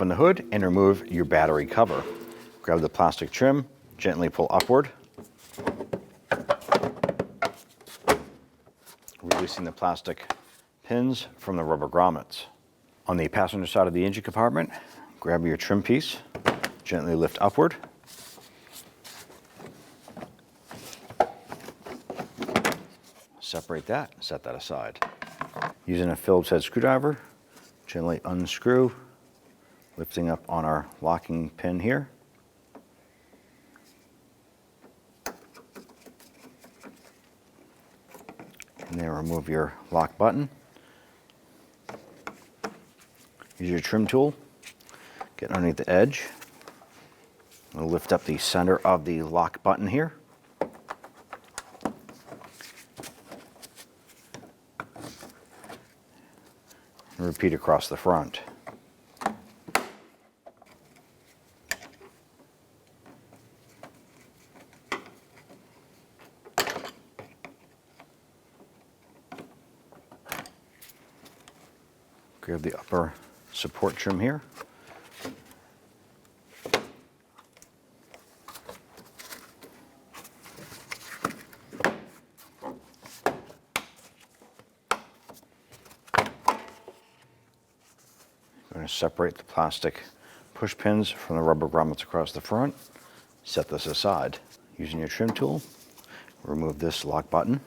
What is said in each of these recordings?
open the hood and remove your battery cover. Grab the plastic trim, gently pull upward, releasing the plastic pins from the rubber grommets. On the passenger side of the engine compartment, grab your trim piece, gently lift upward, separate that, set that aside. Using a Phillips head screwdriver, gently unscrew, lifting up on our locking pin here. And then remove your lock button. Use your trim tool, get underneath the edge. We'll lift up the center of the lock button here. And repeat across the front. Grab the upper support trim here. I'm going to separate the plastic push pins from the rubber grommets across the front. Set this aside. Using your trim tool, remove this lock button.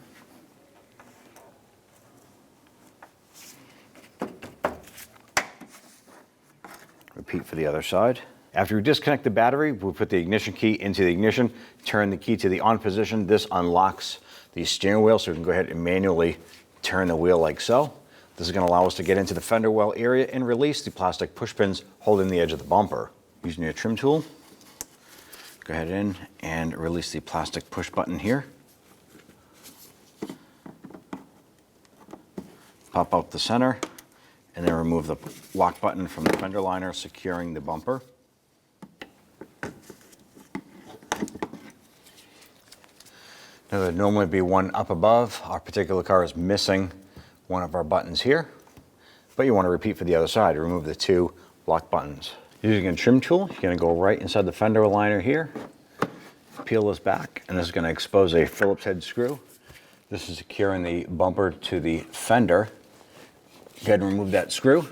Repeat for the other side. After we disconnect the battery, we'll put the ignition key into the ignition, turn the key to the on position. This unlocks the steering wheel, so we can go ahead and manually turn the wheel like so. This is going to allow us to get into the fender well area and release the plastic push pins holding the edge of the bumper. Using your trim tool, go ahead in and release the plastic push button here. Pop out the center, and then remove the lock button from the fender liner, securing the bumper. Now, there'd normally be one up above. Our particular car is missing one of our buttons here, but you want to repeat for the other side. Remove the two lock buttons. Using a trim tool, you're going to go right inside the fender liner here, peel this back, and this is going to expose a Phillips head screw. This is securing the bumper to the fender. Go ahead and remove that screw.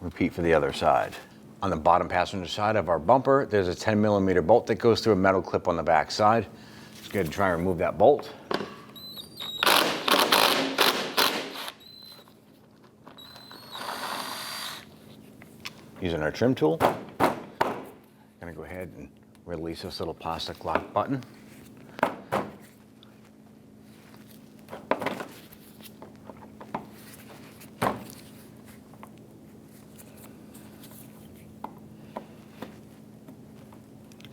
Repeat for the other side. On the bottom passenger side of our bumper, there's a 10mm bolt that goes through a metal clip on the back side. Let's go ahead and try and remove that bolt. Using our trim tool, I'm going to go ahead and release this little plastic lock button.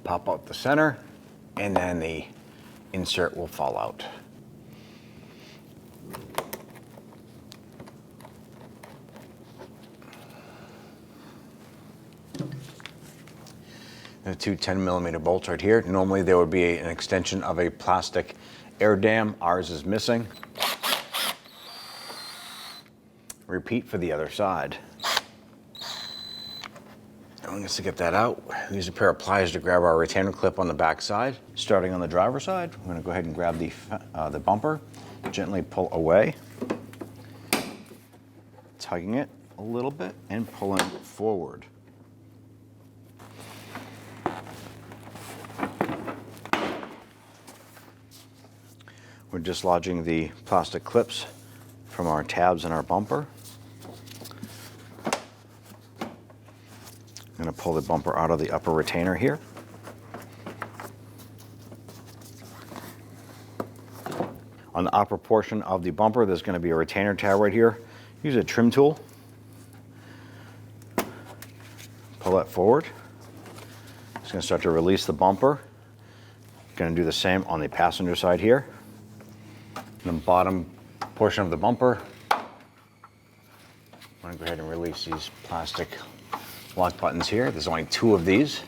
Pop out the center, and then the insert will fall out. The two 10mm bolts right here. Normally there would be an extension of a plastic air dam. Ours is missing. Repeat for the other side. I'm going to get that out. Use a pair of pliers to grab our retainer clip on the back side. Starting on the driver's side, we're going to go ahead and grab the bumper, gently pull away, tugging it a little bit and pulling forward. We're dislodging the plastic clips from our tabs in our bumper. I'm going to pull the bumper out of the upper retainer here. On the upper portion of the bumper, there's going to be a retainer tab right here. Use a trim tool. Pull that forward. It's going to start to release the bumper. Going to do the same on the passenger side here. The bottom portion of the bumper. I'm going to go ahead and release these plastic lock buttons here. There's only two of these.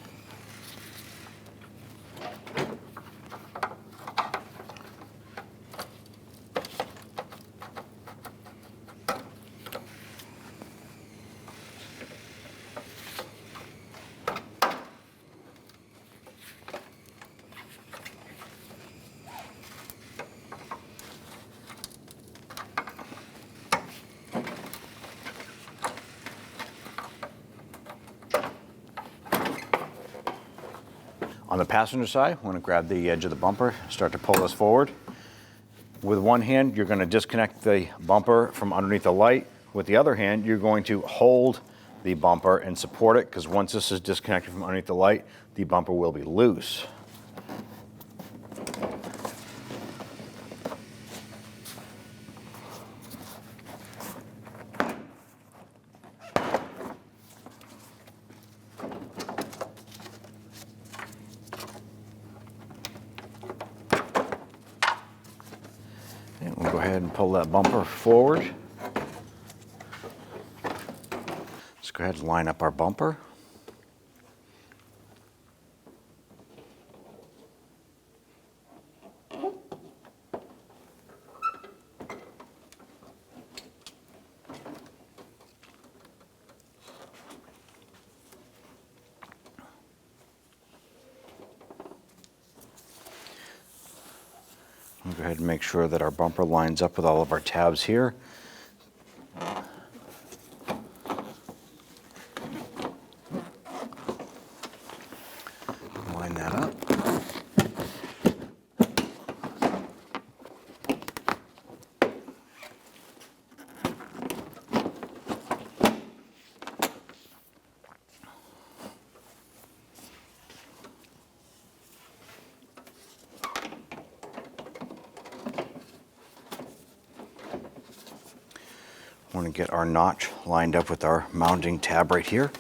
On the passenger side, I want to grab the edge of the bumper, start to pull this forward. With one hand, you're going to disconnect the bumper from underneath the light. With the other hand, you're going to hold the bumper and support it, because once this is disconnected from underneath the light, the bumper will be loose. And we'll go ahead and pull that bumper forward. Let's go ahead and line up our bumper. We'll go ahead and make sure that our bumper lines up with all of our tabs here. Line that up. Want to get our notch lined up with our mounting tab right here.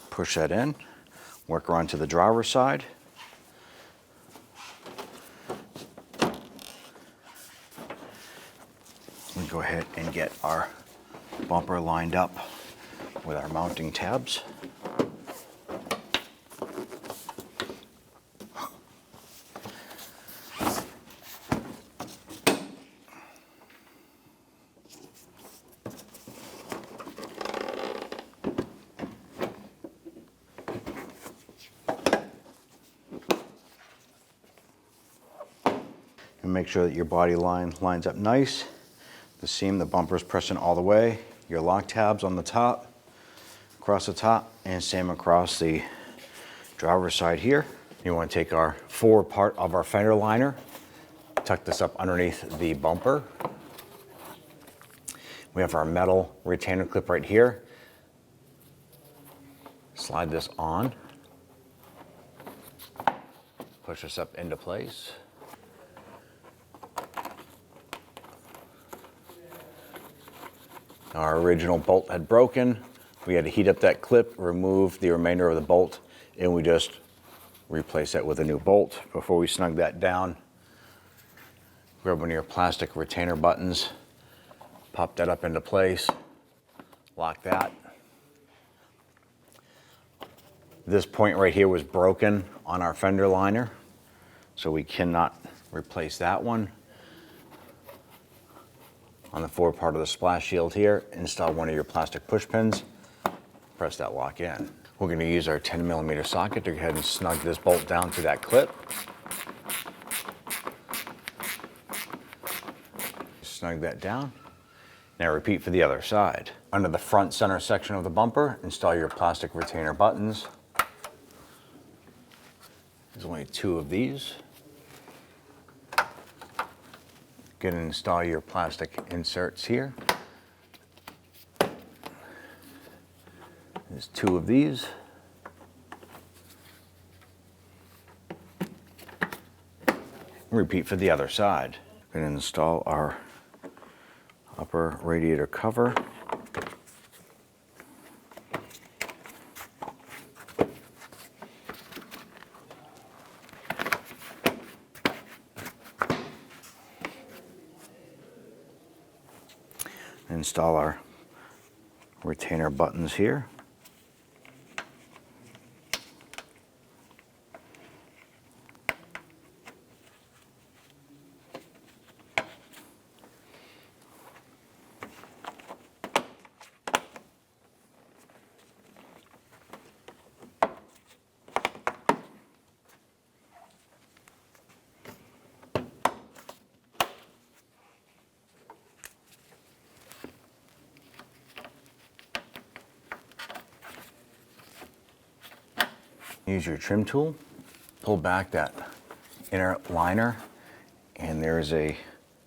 Push that in, work around to the driver's side. We go ahead and get our bumper lined up with our mounting tabs. And make sure that your body line lines up nice. The seam, the bumper is pressing all the way. Your lock tabs on the top, across the top, and same across the driver's side here. You want to take our forward part of our fender liner, tuck this up underneath the bumper. We have our metal retainer clip right here. Slide this on. Push this up into place. Our original bolt had broken. We had to heat up that clip, remove the remainder of the bolt, and we just replace that with a new bolt. Before we snug that down, grab one of your plastic retainer buttons, pop that up into place, lock that. This point right here was broken on our fender liner, so we cannot replace that one. On the forward part of the splash shield here, install one of your plastic push pins, press that lock in. We're going to use our 10mm socket to go ahead and snug this bolt down to that clip. Snug that down. Now repeat for the other side. Under the front center section of the bumper, install your plastic retainer buttons. There's only 2 of these. Go ahead and install your plastic inserts here. There's 2 of these. Repeat for the other side. We're going to install our upper radiator cover. Install our retainer buttons here. Use your trim tool, pull back that inner liner, and there's a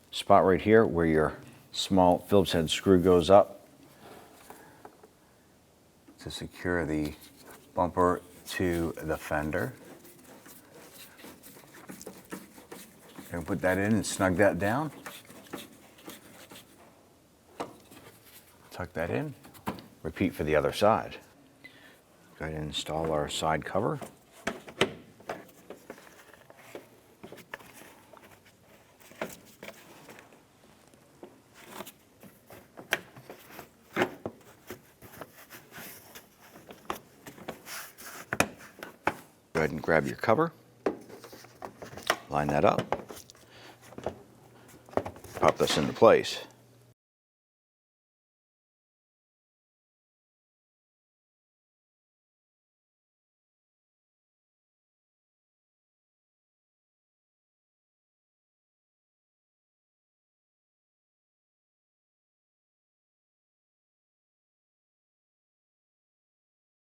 spot right here where your small Phillips head screw goes up to secure the bumper to the fender. And put that in and snug that down. Tuck that in. Repeat for the other side. Go ahead and install our side cover. Go ahead and grab your cover. Line that up. Pop this into place.